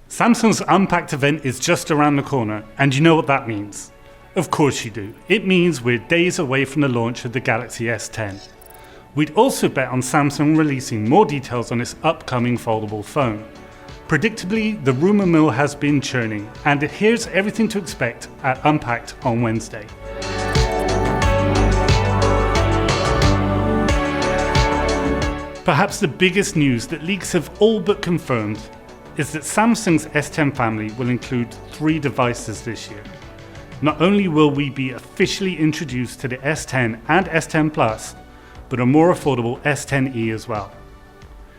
Samsung's Unpacked event is just around the corner, and you know what that means. Of course you do. It means we're days away from the launch of the Galaxy S10. We'd also bet on Samsung releasing more details on its upcoming foldable phone. Predictably, the rumour mill has been churning, and here's everything to expect at Unpacked on Wednesday. Perhaps the biggest news that leaks have all but confirmed is that Samsung's S10 family will include 3 devices this year. Not only will we be officially introduced to the S10 and S10 Plus, but a more affordable S10e as well.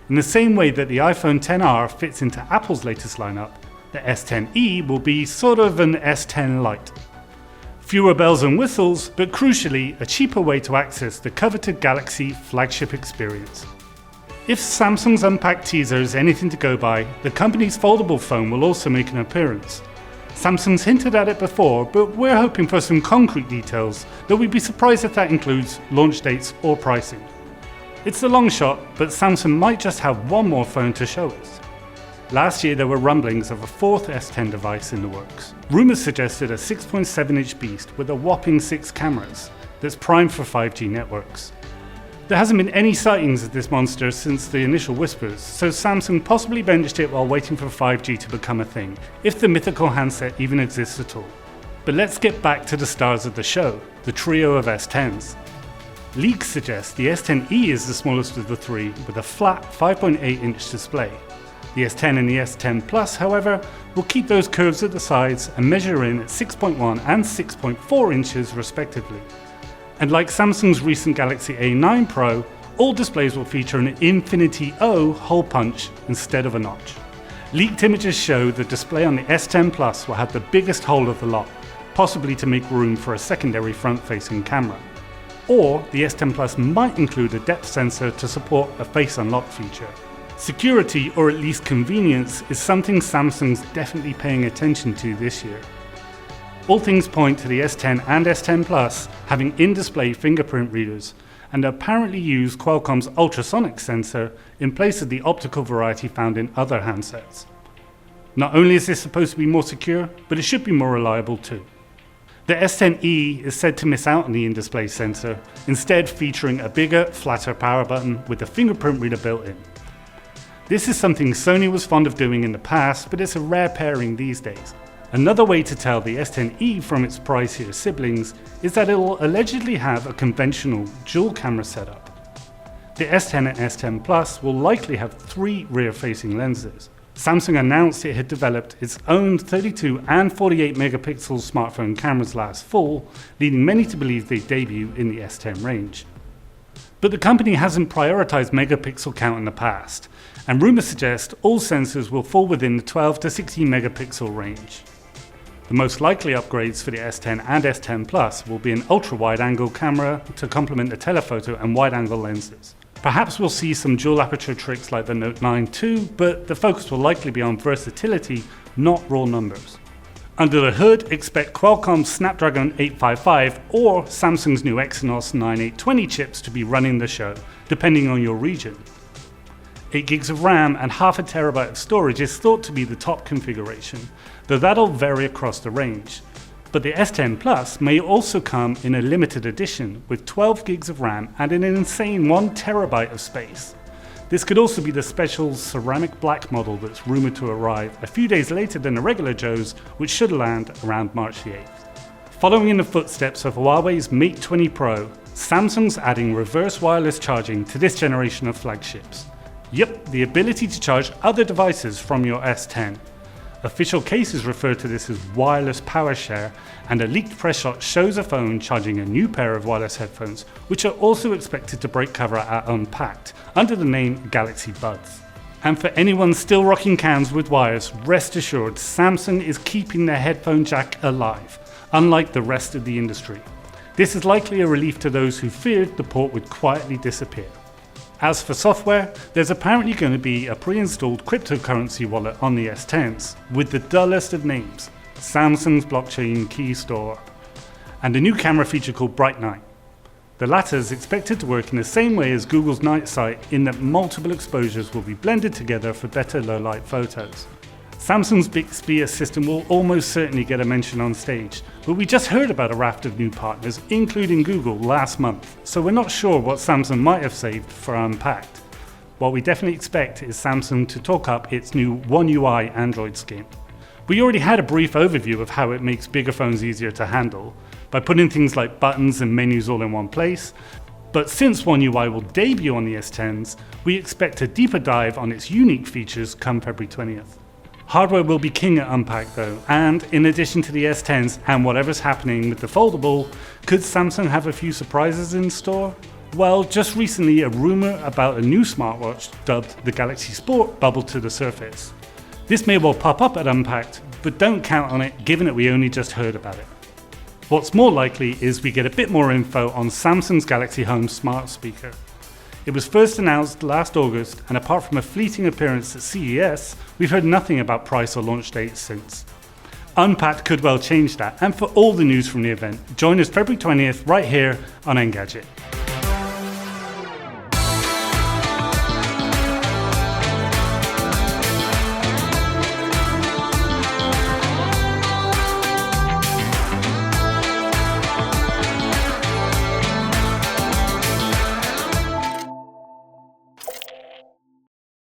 In the same way that the iPhone XR fits into Apple's latest lineup, the S10e will be sort of an S10 Lite. Fewer bells and whistles, but crucially a cheaper way to access the coveted Galaxy flagship experience. If Samsung's Unpacked teaser is anything to go by, the company's foldable phone will also make an appearance. Samsung's hinted at it before, but we're hoping for some concrete details, though we'd be surprised if that includes launch dates or pricing. It's a long shot, but Samsung might just have one more phone to show us. Last year there were rumblings of a 4th S10 device in the works. Rumours suggested a 6.7-inch beast with a whopping 6 cameras that's primed for 5G networks. There hasn't been any sightings of this monster since the initial whispers, so Samsung possibly benched it while waiting for 5G to become a thing, if the mythical handset even exists at all. But let's get back to the stars of the show, the trio of S10s. Leaks suggest the S10e is the smallest of the 3 with a flat 5.8-inch display. The S10 and the S10 Plus, however, will keep those curves at the sides and measure in at 6.1 and 6.4 inches respectively. And like Samsung's recent Galaxy A9 Pro, all displays will feature an Infinity O hole punch instead of a notch. Leaked images show the display on the S10 Plus will have the biggest hole of the lot, possibly to make room for a secondary front-facing camera. Or the S10 Plus might include a depth sensor to support a face unlock feature. Security, or at least convenience, is something Samsung's definitely paying attention to this year. All things point to the S10 and S10 Plus having in-display fingerprint readers and apparently use Qualcomm's ultrasonic sensor in place of the optical variety found in other handsets. Not only is this supposed to be more secure, but it should be more reliable too. The S10e is said to miss out on the in-display sensor, instead featuring a bigger, flatter power button with a fingerprint reader built in. This is something Sony was fond of doing in the past, but it's a rare pairing these days. Another way to tell the S10e from its pricier siblings is that it will allegedly have a conventional dual camera setup. The S10 and S10 Plus will likely have 3 rear-facing lenses. Samsung announced it had developed its own 32 and 48 megapixel smartphone cameras last fall, leading many to believe they debut in the S10 range. But the company hasn't prioritized megapixel count in the past, and rumours suggest all sensors will fall within the 12 to 16 megapixel range. The most likely upgrades for the S10 and S10 Plus will be an ultra-wide-angle camera to complement the telephoto and wide-angle lenses. Perhaps we'll see some dual-aperture tricks like the Note 9 too, but the focus will likely be on versatility, not raw numbers. Under the hood, expect Qualcomm's Snapdragon 855 or Samsung's new Exynos 9820 chips to be running the show, depending on your region. 8GB of RAM and half a terabyte of storage is thought to be the top configuration, though that'll vary across the range. But the S10 Plus may also come in a limited edition with 12GB of RAM and an insane 1 terabyte of space. This could also be the special ceramic black model that's rumoured to arrive a few days later than the regular Joe's, which should land around March the 8th. Following in the footsteps of Huawei's Mate 20 Pro, Samsung's adding reverse wireless charging to this generation of flagships. Yep, the ability to charge other devices from your S10. Official cases refer to this as wireless power share, and a leaked press shot shows a phone charging a new pair of wireless headphones, which are also expected to break cover at Unpacked, under the name Galaxy Buds. And for anyone still rocking cans with wires, rest assured Samsung is keeping their headphone jack alive, unlike the rest of the industry. This is likely a relief to those who feared the port would quietly disappear. As for software, there's apparently going to be a pre-installed cryptocurrency wallet on the S10s, with the dullest of names, Samsung's blockchain key store, and a new camera feature called Bright Night. The latter is expected to work in the same way as Google's Night Sight in that multiple exposures will be blended together for better low-light photos. Samsung's Bixby Assistant will almost certainly get a mention on stage, but we just heard about a raft of new partners, including Google, last month, so we're not sure what Samsung might have saved for Unpacked. What we definitely expect is Samsung to talk up its new One UI Android scheme. We already had a brief overview of how it makes bigger phones easier to handle, by putting things like buttons and menus all in one place, but since One UI will debut on the S10s, we expect a deeper dive on its unique features come February 20th. Hardware will be king at Unpacked though, and in addition to the S10s and whatever's happening with the foldable, could Samsung have a few surprises in store? Well, just recently a rumour about a new smartwatch dubbed the Galaxy Sport bubbled to the surface. This may well pop up at Unpacked, but don't count on it given that we only just heard about it. What's more likely is we get a bit more info on Samsung's Galaxy Home smart speaker. It was first announced last August, and apart from a fleeting appearance at CES, we've heard nothing about price or launch dates since. Unpacked could well change that, and for all the news from the event, join us February 20th right here on Engadget.